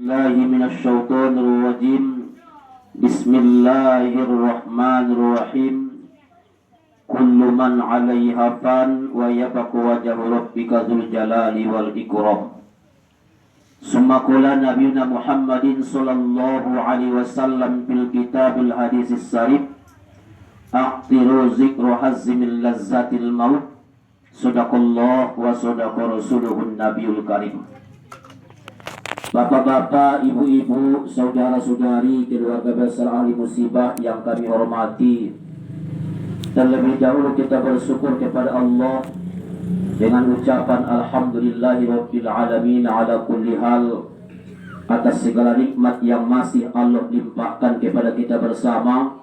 billahi minasyaitonir rajim. Bismillahirrahmanirrahim. Kullu man 'alaiha fan wa yabqa wajhu rabbika dzul jalali wal ikram. Summa qala nabiyuna Muhammadin sallallahu alaihi wasallam fil kitabil hadisis sarif. Aqtiru zikru hazzimil lazzatil maut. Sadaqallah wa sadaqa rasuluhun nabiyul karim. Bapak-bapak, ibu-ibu, saudara-saudari, keluarga besar ahli musibah yang kami hormati, terlebih dahulu kita bersyukur kepada Allah dengan ucapan alhamdulillahirabbil alamin ala kulli hal, atas segala nikmat yang masih Allah limpahkan kepada kita bersama.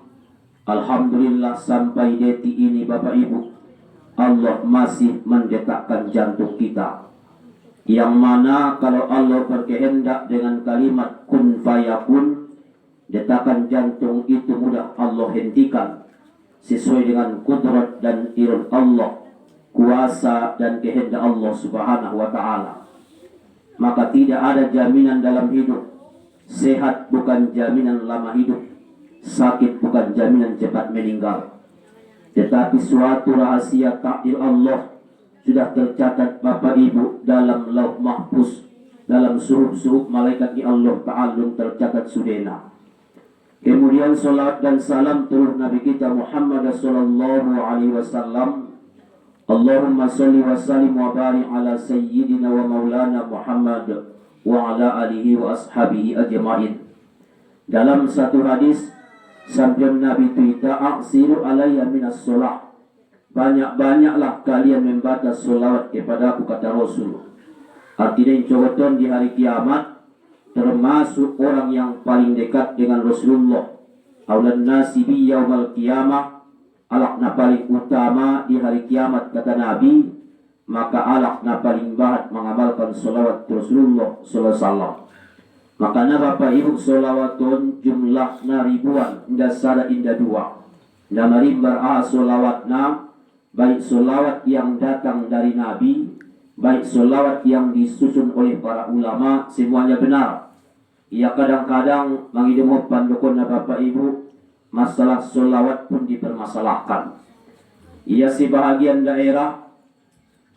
Alhamdulillah sampai detik ini Bapak Ibu, Allah masih mendetakkan jantung kita, yang mana kalau Allah berkehendak dengan kalimat kun fayakun, detakan jantung itu mudah Allah hentikan sesuai dengan kudrat dan irad Allah, kuasa dan kehendak Allah subhanahu wa ta'ala. Maka tidak ada jaminan dalam hidup. Sehat bukan jaminan lama hidup, sakit bukan jaminan cepat meninggal. Tetapi suatu rahasia takdir Allah sudah tercatat Bapak Ibu dalam Lauh Mahfuz, dalam suhuf-suhuf malaikat di Allah Ta'ala tercatat sudena. Kemudian salat dan salam turun Nabi kita Muhammad sallallahu alaihi wasallam. Allahumma salli wa sallim wa barik ala sayyidina wa maulana Muhammad wa ala alihi wa ashabihi ajma'in. Dalam satu hadis sabda Nabi itu, "Aksiru alayya minas shalah." Banyak-banyaklah kalian membaca selawat kepada aku, kata Rasul. Artinya cobaton di hari kiamat termasuk orang yang paling dekat dengan Rasulullah. Aulan nasi bi yaumal qiyamah, alakna paling utama di hari kiamat kata Nabi, maka alakna paling bahat mengamalkan selawat Rasulullah sallallahu alaihi wasallam. Makanya Bapak Ibu, selawatun jumlahna ribuan, indah sada indah dua. Nama rimbar selawatna, baik selawat yang datang dari Nabi, baik selawat yang disusun oleh para ulama, semuanya benar. Ya kadang-kadang mengidemu pandukuna Bapak Ibu, masalah selawat pun dipermasalahkan. Ya sebahagian daerah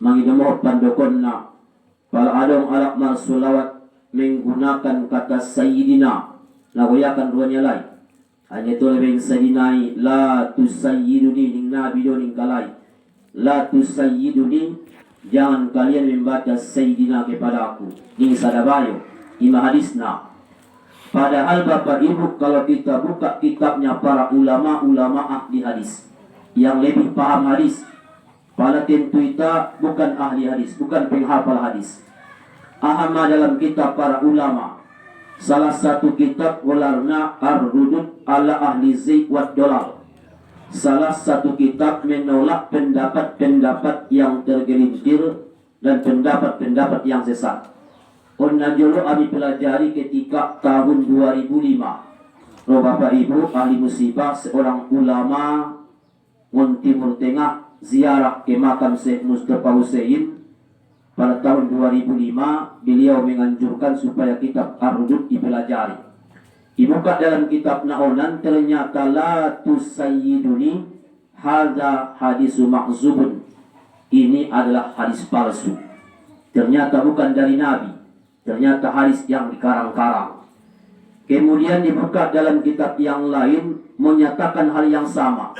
mengidemu pandukuna, kalau adong alak mal selawat menggunakan kata sayyidina, nagoyakan duanya lain. Hanya itu lebih sayyidinai, la tusayyiduni ning nabi do ning kalai. La tusayyiduni, jangan kalian membaca sayyidina kepada aku. Ini sadabayo, ima hadisna. Padahal Bapak Ibu, kalau kita buka kitabnya para ulama-ulama ahli hadis yang lebih paham hadis, pada tentu kita bukan ahli hadis, bukan penghafal hadis. Ahama dalam kitab para ulama, salah satu kitab walarna ar-rudud ala ahli zaid wa dolal. Salah satu kitab menolak pendapat-pendapat yang tergelincir dan pendapat-pendapat yang sesat. Onna jolo kami pelajari ketika tahun 2005. Loh Bapak Ibu ahli musibah, seorang ulama Timur Tengah ziarah ke makam Syekh Mustafa Hussein. Pada tahun 2005 beliau menganjurkan supaya kitab Ar-Rudud dipelajari. Dibuka dalam kitab naonan, ternyata la tusayyiduni hadza hadisu ma'zubun. Ini adalah hadis palsu. Ternyata bukan dari Nabi. Ternyata hadis yang dikarang-karang. Kemudian dibuka dalam kitab yang lain menyatakan hal yang sama.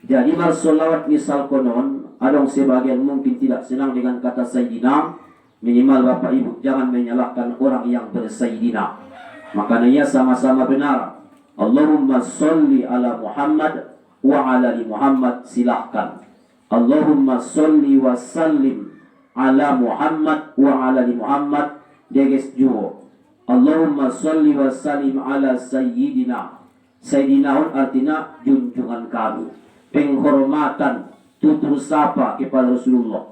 Jadi bersolawat misal konon, ada sebagian mungkin tidak senang dengan kata sayyidina. Minimal Bapak Ibu jangan menyalahkan orang yang bersayyidina. Makanya sama-sama benar. Allahumma sholli ala Muhammad wa ala ali Muhammad, silahkan. Allahumma sholli wa sallim ala Muhammad wa ala ali Muhammad, deges juo. Allahumma sholli wa sallim ala sayyidina. Sayyidina artinya junjungan kami, penghormatan, tutur sapa kepada Rasulullah.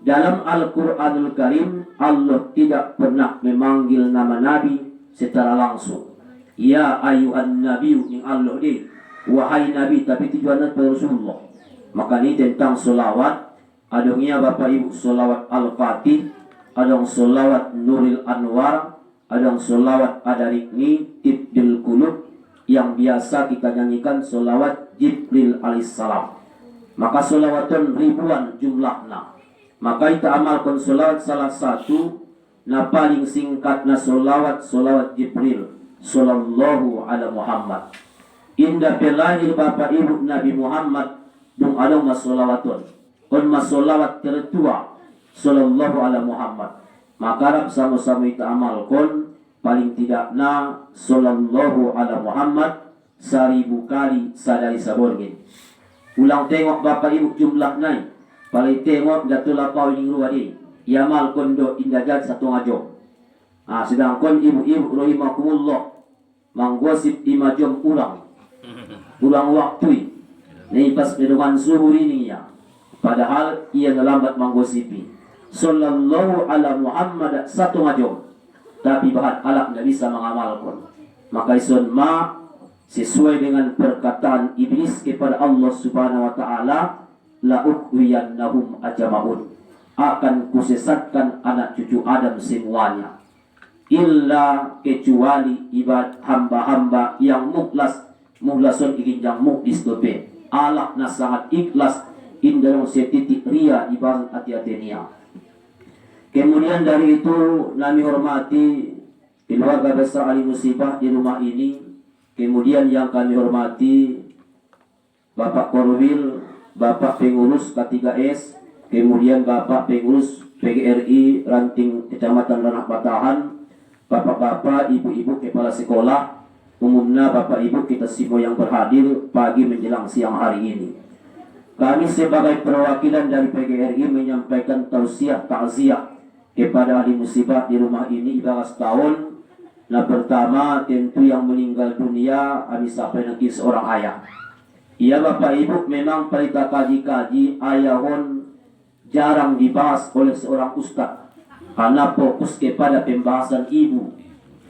Dalam Al-Quranul Karim, Allah tidak pernah memanggil nama Nabi secara langsung. Ya ayuhan nabiyu, yang Allah di wahai Nabi, tapi tujuannya pada Rasulullah. Maka ini tentang solawat. Adanya Bapak Ibu solawat Al-Fatih, ada solawat Nuril Anwar, ada solawat ada rikni tibdil kulub yang biasa kita nyanyikan solawat Jibril alaihissalam. Maka solawatun ribuan jumlahnya. Maka kita amalkan solawat salah satu na paling singkat na solawat Jibril sallallahu ala Muhammad. Indah belahir Bapak Ibu Nabi Muhammad dung ada masolawatun. Kon masolawat tertua sallallahu ala Muhammad. Maka rap sama-sama kita amalkan paling tidak na sallallahu ala Muhammad 1000 kali sadari saborgin. Ulang tengok Bapak Ibu jumlah nai. Paling tengok jatuh lapau ini luar ini. Yamal kondo indajat satu ngajom. Sedangkan ibu-ibu rahimakumullah menggosip 5 jam ulang waktu. Ini pas dengan suhu ini ya. Padahal ia ngelambat menggosipi. Sallallahu ala Muhammad 1 ngajom. Tapi bahat alak tidak bisa mengamalkan. Maka isun sesuai dengan perkataan iblis kepada Allah subhanahu wa ta'ala, la ukhwiyannahum ajma'un, akan kusesatkan anak cucu Adam semuanya, illa kecuali ibad hamba-hamba yang muhlasun ikinjang mukhlis dobe, alakna sangat ikhlas indalong setitik ria ibang hati-hatinya. Kemudian dari itu kami hormati keluarga besar Ali Musibah di rumah ini. Kemudian yang kami hormati Bapak Korwil, Bapak Pengurus K3S, kemudian Bapak Pengurus PGRI Ranting Kecamatan Ranah Batahan, Bapak-bapak, ibu-ibu kepala sekolah, umumnya Bapak Ibu kita semua yang berhadir pagi menjelang siang hari ini. Kami sebagai perwakilan dari PGRI menyampaikan tausiah takziah kepada ahli musibah di rumah ini ibarat setahun. Nah, pertama tentu yang meninggal dunia kami sampaikan seorang ayah. Iya Bapak Ibu, memang perintah kaji-kaji ayahon jarang dibahas oleh seorang ustaz karena fokus kepada pembahasan ibu.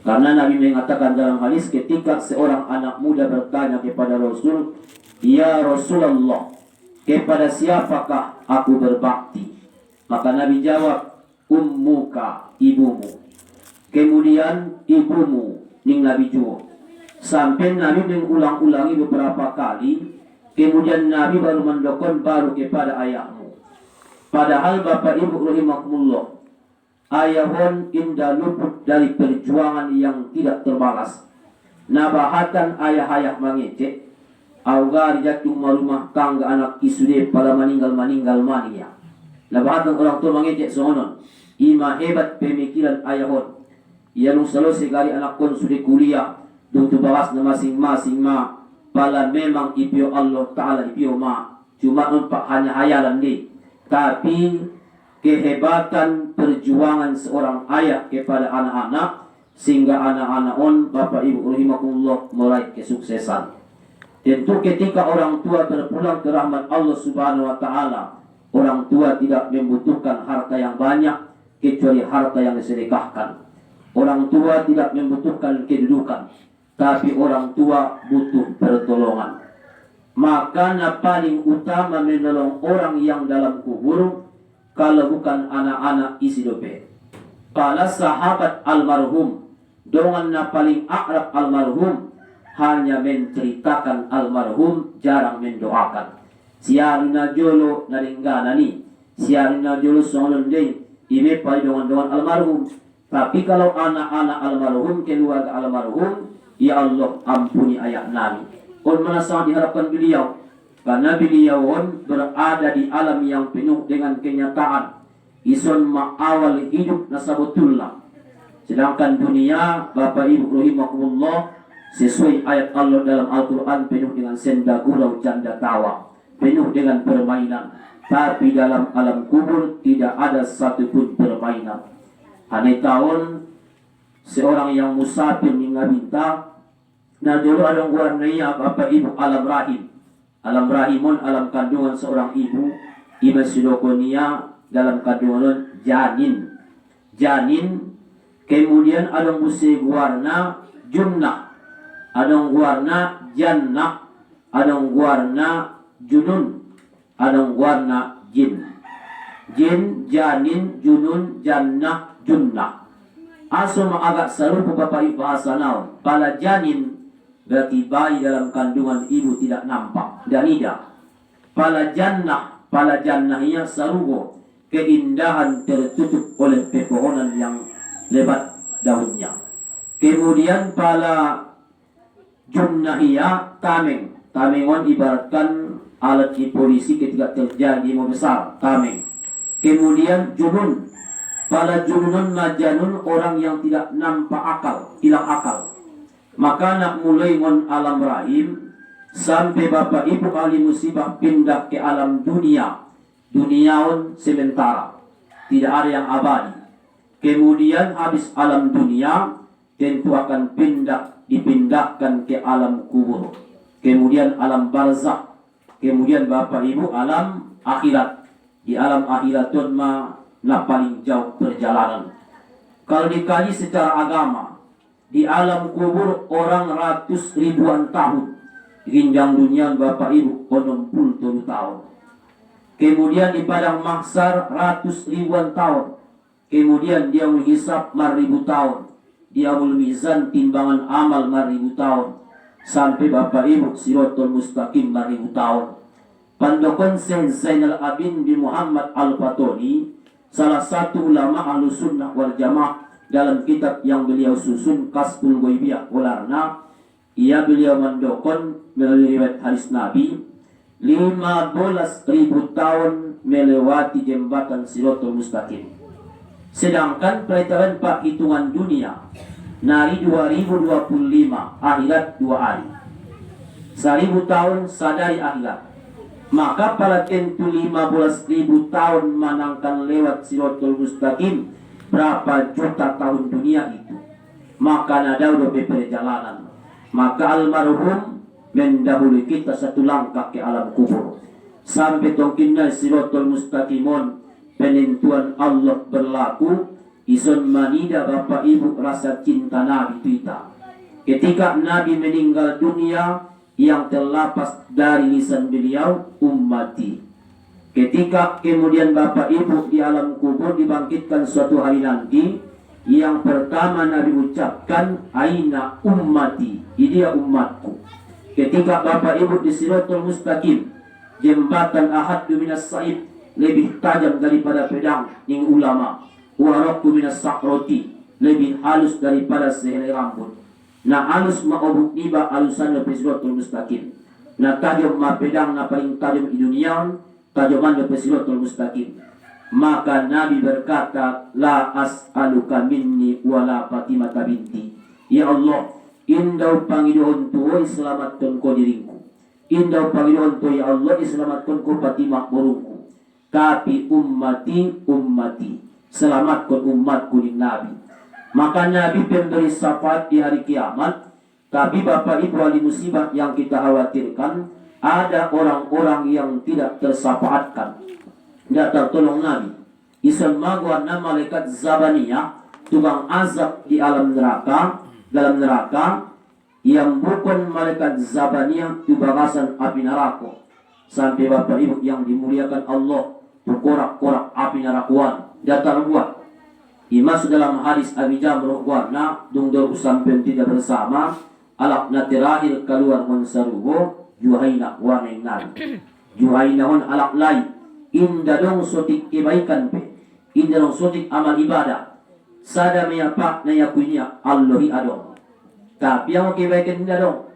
Karena Nabi mengatakan dalam hadis ketika seorang anak muda bertanya kepada Rasul, "Ya Rasulullah, kepada siapakah aku berbakti?" Maka Nabi jawab, "Ummuka, ibumu." Kemudian ibumu ning Nabi jawab. Sampai Nabi mengulang-ulangi beberapa kali. Kemudian Nabi baru mendokon baru kepada ayahmu. Padahal Bapak Ibu rahimakumullah, ayahon indah luput dari perjuangan yang tidak terbalas. Nabahatan ayah-ayah mangecek augar jatuh rumah tangga anak isude pada meninggal mania. Nabahatan orang tua mangecek sonon. Ima hebat pemikiran ayahon. Ia selalu sekali anak kon sudah kuliah untuk bahas na masing-masing pala memang ipio Allah Ta'ala ipio cuma nampak hanya hayalan di. Tapi kehebatan perjuangan seorang ayah kepada anak-anak sehingga anak-anak Bapak Ibu rahimakumullah meraih kesuksesan. Tentu ketika orang tua berpulang ke rahmat Allah Subhanahu wa Ta'ala, orang tua tidak membutuhkan harta yang banyak kecuali harta yang disedekahkan. Orang tua tidak membutuhkan kedudukan, tapi orang tua butuh pertolongan. Maka yang paling utama menolong orang yang dalam kubur kalau bukan anak-anak isi dope. Para sahabat almarhum dengan yang paling akrab almarhum hanya menceritakan almarhum, jarang mendoakan. Siarina jolo naringgana ni, siarina jolo sononde, ime pai dengan almarhum. Tapi kalau anak-anak almarhum, keluarga almarhum, ya Allah ampuni ayah Nabi. On mana sangat diharapkan beliau, karena beliau berada di alam yang penuh dengan kenyataan. Ison awal hidup nasabutullah. Sedangkan dunia, Bapak Ibu rahimakumullah, sesuai ayat Allah dalam Al-Quran penuh dengan senda gurau canda tawa, penuh dengan permainan. Tapi dalam alam kubur tidak ada satupun permainan. Hanya tahun seorang yang musafir minta nah dulu ada warnanya Bapak Ibu alam rahim. Alam rahimun alam kandungan seorang ibu. Iba sidokonia dalam kandungan janin. Janin kemudian ada musik warna junnah, ada warna jannah, ada warna junun, ada warna jin. Jin, janin, junun, jannah, junnah. Asum agak serupa bapak ibu bahasa naon. Pala janin berarti bayi dalam kandungan ibu tidak nampak dan tidak. Pala jannahnya sarugo, keindahan tertutup oleh pepohonan yang lebat daunnya. Kemudian pala junnahia tameng. Tamengon ibaratkan alat di polisi ketika terjadi mau besar, tameng. Kemudian junun. Pala junun majanun, orang yang tidak nampak akal, hilang akal. Maka nak mulai ngon alam rahim sampai bapak ibu ahli musibah pindah ke alam dunia. Duniaun sementara, tidak ada yang abadi. Kemudian habis alam dunia tentu akan dipindahkan ke alam kubur. Kemudian alam barzakh. Kemudian bapak ibu alam akhirat. Di alam akhiratun na paling jauh perjalanan. Kalau dikaji secara agama, di alam kubur orang ratus ribuan tahun. Ginjang dunia bapak ibu 60 tahun. Kemudian di padang mahsyar ratus ribuan tahun. Kemudian dia menghisap 1000 tahun. Dia mizan timbangan amal 1000 tahun. Sampai bapak ibu siratul mustaqim 1000 tahun. Pandokon Syekh Zainal Abidin bin Muhammad Al-Fatoni, salah satu ulama Ahlus Sunnah wal Jamaah, dalam kitab yang beliau susun Kasful Ghaibiyah Ularna, beliau mendokon melalui riwayat hadis Nabi 15.000 tahun melewati jembatan Siratul Mustaqim. Sedangkan perhitungan pak hitungan dunia nari 2025, akhirat 2 hari. 1000 tahun sadari akhirat. Maka pada tentu 15.000 tahun manangkan lewat Siratul Mustaqim, berapa juta tahun dunia itu. Maka nada udah perjalanan. Maka almarhum mendahului kita satu langkah ke alam kubur. Sampai tongkinnya Siratul Mustaqimun, penentuan Allah berlaku. Ison manida bapak ibu rasa cinta Nabi kita. Ketika Nabi meninggal dunia, yang terlepas dari lisan beliau ummati. Ketika kemudian bapak ibu di alam kubur dibangkitkan suatu hari nanti, yang pertama Nabi ucapkan aina ummati, ini dia umatku. Ketika bapak ibu di Siratul Mustaqim, jembatan ahaddu minas saib, lebih tajam daripada pedang ning ulama. Warakku minas sakroti, lebih halus daripada sehelai rambut. Na halus ma'obuk niba alusan lepas Siratul Mustaqim. Na tajam ma pedang na paling tajam di dunia, tajaman lepas Siratul Mustaqim. Maka Nabi berkata, la as'aluka minni wala Fatimah binti. Ya Allah, indau pangidohon tuoi selamatkan ko diringku. Indau pangidohon tuoi ya Allah, selamatkan ko Fatimah borungku. Tapi ummati, selamatkan umatku di Nabi. Maka Nabi memberi syafaat di hari kiamat. Tapi bapak ibu ahli musibah yang kita khawatirkan, ada orang-orang yang tidak tersyafaatkan, tidak tertolong Nabi. Isan magwa na malaikat Zabaniyah, tukang azab di alam neraka, dalam neraka, yang bukan malaikat Zabaniyah itu bagasan api neraka. Sampai bapak ibu yang dimuliakan Allah, korak-korak api nerakuan datar buat. Imas dalam hadis Abi Jamrah warna dungdor sampai tidak bersama alak na terakhir keluar mensarugo juhaina waning nabi. Juhaina on alak lai inda dong sotik kebaikan pe, inda dong sotik amal ibadah. Sada meyapak na yakunya Allahi adong. Tapi yang kebaikan inda dong.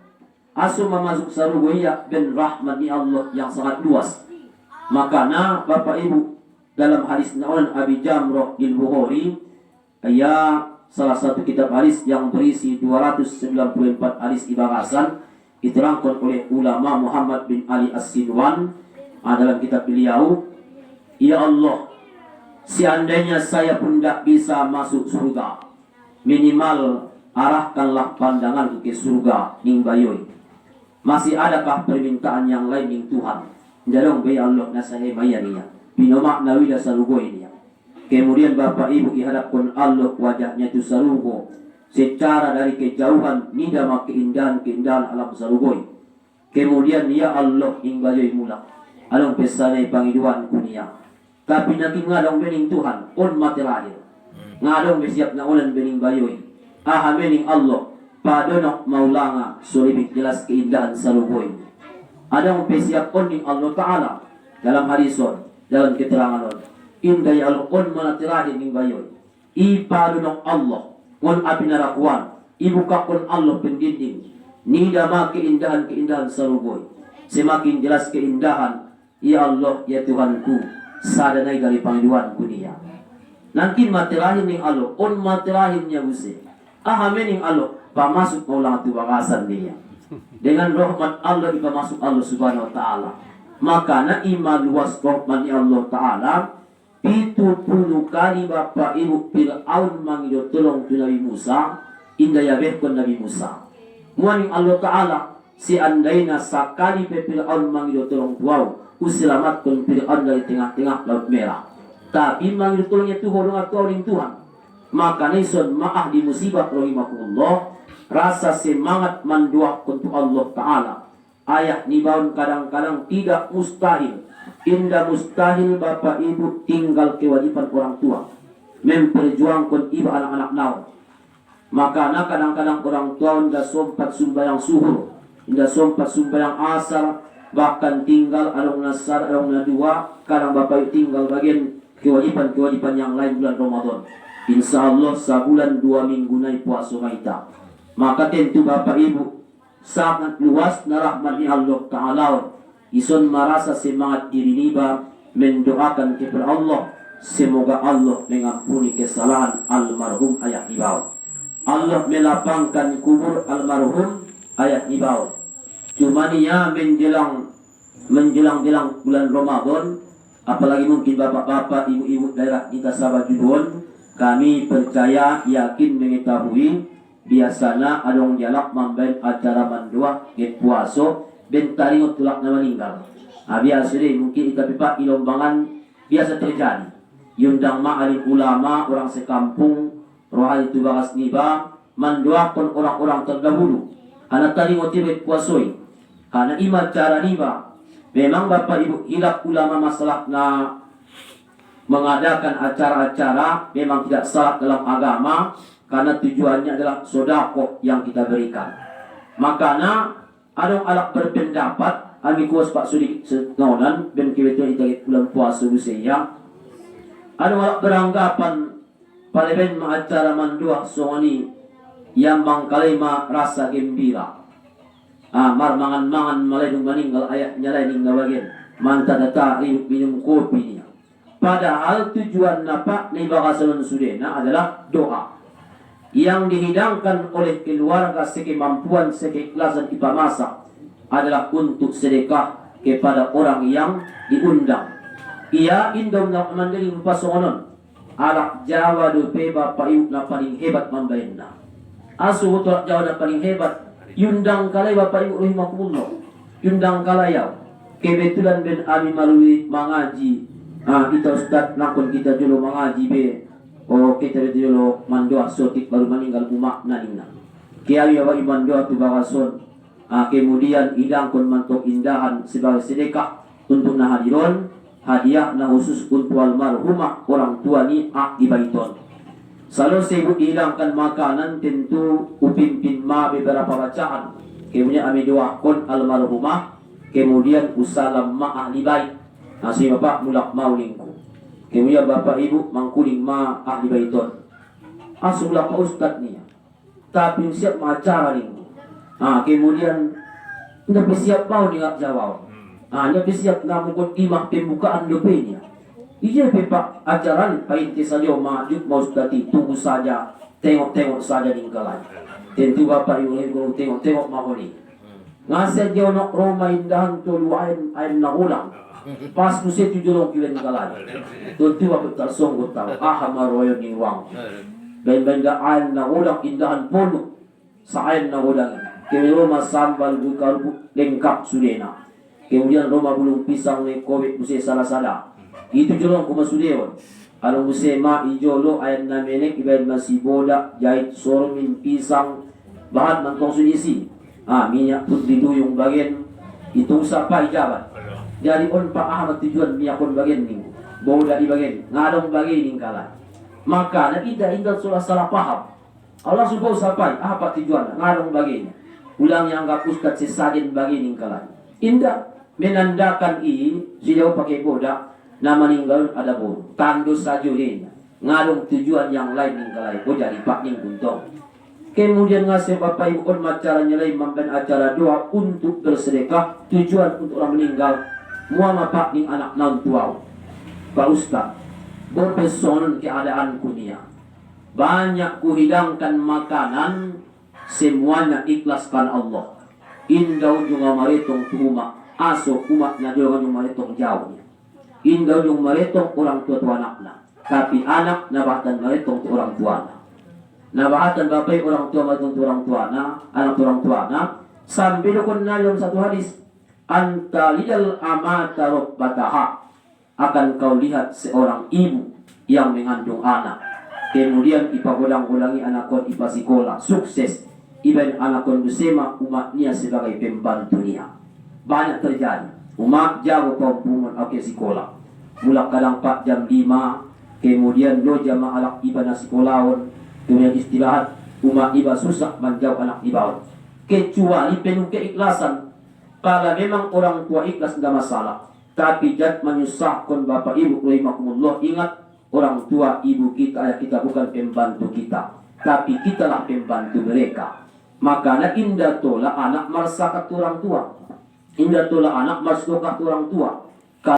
Asu memasuk sarugo iya ben rahmat ni Allah yang sangat luas. Makanya bapak ibu dalam hadis naon Abi Jamrah bin Bukhari, salah satu kitab hadis yang berisi 294 hadis ibahasan, diterangkan oleh ulama Muhammad bin Ali As-Sinwan dalam kitab beliau, ya Allah, seandainya saya pun tidak bisa masuk surga, minimal arahkanlah pandangan ke surga ning bayoy. Masih adakah permintaan yang lain ning Tuhan? Jalong bay Allah nasai mayaniya binomak nawi dasarugo ini. Kemudian bapak ibu dihadapkan Allah wajahnya itu sarugo, secara dari kejauhan nida keindahan alam sarugoi. Kemudian ya Allah ingbayoy mula along pesanay pangiduan kunia. Tapi naking ngadong bening Tuhan on mati lahir. ngadong bisiap na ulan bening bayoy. Ahamening Allah padonok maulanga sulibig jelas keindahan sa luboy. Adang bisiap on ning Allah Ta'ala dalam hadison, dalam keterangan on. Inday alukon manatirahin ning bayoy. Ipadonok Allah ngon abinarakuan. Ibuka kon Allah pendinding. Nidama keindahan-keindahan sa luboy. Semakin jelas keindahan, ya Allah, ya Tuhanku, sadanay dari Panginoonku niya. Nangkin matirahin ning Allah, on matirahin niya busi. Ahamen ning Allah, pamasuk maulang tubangasan niya. Dengan rahmat Allah ipamasuk Allah Subhanahu wa taala. Maka na imaluas rahmat ni Allah Ta'ala 70 kali Bapak Ibu Fir'aun mangido tolong tu Nabi Musa, indayabeh kon Nabi Musa. Muaning Allah Ta'ala si andaina sakali pe Fir'aun mangido tolong tuau, uselamat kon Fir'aun dari tengah-tengah Laut Merah. Tapi mangido tolongnya tu hodong atau ring Tuhan. Maka nison maah di musibah rahimahullah, rasa semangat mendoa untuk Allah Ta'ala. Ayat nibaun kadang-kadang tidak mustahil. Indah mustahil Bapak Ibu tinggal kewajiban orang tua memperjuangkan ibu anak-anak naon. Maka kadang-kadang orang tua indah sompat sumbayang suhur, indah sompat sumbayang asar, bahkan tinggal adong nasar, adong nadua. Kadang Bapak Ibu tinggal bagian kewajiban-kewajiban yang lain bulan Ramadan. Insya Allah sebulan 2 minggu naik puasa maita. Maka tentu Bapak Ibu sangat luas na rahmatnya Allah Ta'ala. Ison merasa semangat diri niba mendoakan kepada Allah. Semoga Allah mengampuni kesalahan almarhum ayah ibau. Allah melapangkan kubur almarhum ayah ibau. Cuma ya menjelang bulan Ramadan, apalagi mungkin bapak-bapak, ibu-ibu daerah kita Sabah Judon, kami percaya, yakin, mengetahui biasanya adong jalak mambain acara mandua ke puaso bentaringot tulak na meninggal. Biasa deh mungkin tapi pak ilombangan biasa terjadi. Yundang ma'alim ulama orang sekampung rohani itu bagas niba mendoakan orang-orang terdahulu. Anak taringot tibet puasoi. Karena iman cara niba. Memang Bapak Ibu hilap ulama masalah na mengadakan acara-acara memang tidak salah dalam agama karena tujuannya adalah sodako yang kita berikan. Makanya ada alat berpendapat kami kuas Pak Sudi Senonan dan kebetulan kita bulan puasa usia. Ada alat beranggapan paleben acara mandua soani yang mangkalima rasa gembira. Mangan-mangan maledung meninggal ayahnya lain hingga bagian manta data minum kopi niya. Padahal tujuan napa ni bakasalon sudena adalah doa yang dihidangkan oleh keluarga sekemampuan sekeikhlasan ipamasa adalah untuk sedekah kepada orang yang diundang. Ia indom na mandaling pasongonon alak Jawa dupe Bapak Ibu na paling hebat mambayenna. Asu utolak Jawa na paling hebat yundang kalay Bapak Ibu rahimakumullah. Yundang kalayaw kebetulan ben ami malui mangaji. Kita Ustaz nakon kita dulu mengaji be. Kita dulu mandoa sotik baru meninggal umak nanina. Kiai awak mandoa tu bagason. Kemudian hidang kon mantok indahan sebagai sedekah untuk nahadiron hadiah na khusus untuk almarhumah orang tua ni ibaiton. Selalu sebut hilangkan makanan tentu upimpin ma beberapa bacaan. Kemudian kami doakan almarhumah. Kemudian usalam ma ahli bait. Si bapak mulak maulingku. Kemudian bapak ibu mangkuling ma ahli baiton. Asulah pak ustad ni. Tapi siap macara ni. Kemudian tidak siap mau ni jawab. Tidak siap namukun imah pembukaan dopenya. Iya pak acara ni painti saja maju mau ustadi tunggu saja. Tengok-tengok saja ninggalan. Tentu bapak ibu tengok-tengok mahoni. Ngasih dia nak rumah indahan tu luain air na ulang. Pas musim tu jolong kilen kalan. Tentu aku tak sanggup tahu. Maroyo ning wang. Ben-benda air na ulang indahan polu. Sa air na ulang. Kemudian rumah sambal buka lengkap sudena. Kemudian rumah bulung pisang ni kowe musim salah-salah. Itu jolong kuma sudeon. Kalau musim ma ijolo air na menek ibaid masih boda jahit sormin pisang bahan mantong sudisi. Minyak pun dituyung bagian itu siapa ijabat. Jadi on Pak Ahmad tujuan minyak pun bagian nih. Boda di bagian ngadong bagian ning kalah. Maka nak indah sudah salah paham. Allah subhanahu sampai apa tujuan ngarung baginya. Ulang yang anggap ustad sesadin bagi ningkalan. Indah menandakan sejauh pakai bodak nama ninggal ada bodoh. Tandus sajulin ngarung tujuan yang lain ningkalai. Jadi pak ning kuntong. Kemudian ngasih bapak ibu hormat caranya lain memben acara doa untuk bersedekah tujuan untuk orang meninggal. Muama pak ning anak naun tuau. Pak Ustaz berpeson keadaan kunia. Banyak kuhidangkan makanan, semuanya ikhlaskan Allah. Indah juga maritong tuhuma, aso umatnya juga maritong jauhnya. Indah juga maritong orang tua anaknya. Tapi anak nabahatan maritong orang tuanya. Nabahatan bapak orang tua maritong orang tuanya, anak orang tuanya. Sambil kun dalam satu hadis, anta lidal amata robbataha. Akan kau lihat seorang ibu yang mengandung anak. Kemudian ipa ulang-ulangi anak kon ipa sekolah sukses. Iban anak kon bersama umatnya sebagai pembantunya. Banyak terjadi. Umat jago kaumpungan ke sekolah. Mulak kadang 4 jam 5. Kemudian lo jama anak iba na sekolahon. Kemudian istirahat. Umat iba susah menjauh anak iba. Kecuali penuh keikhlasan. Kalau memang orang tua ikhlas tidak masalah. Tapi jangan menyusahkan bapak ibu rahimakumullah. Ingat, orang tua ibu kita, ayah kita bukan pembantu kita, tapi kitalah pembantu mereka. Maka indah tola anak marsakat orang tua, indah tola anak marsakat orang tua.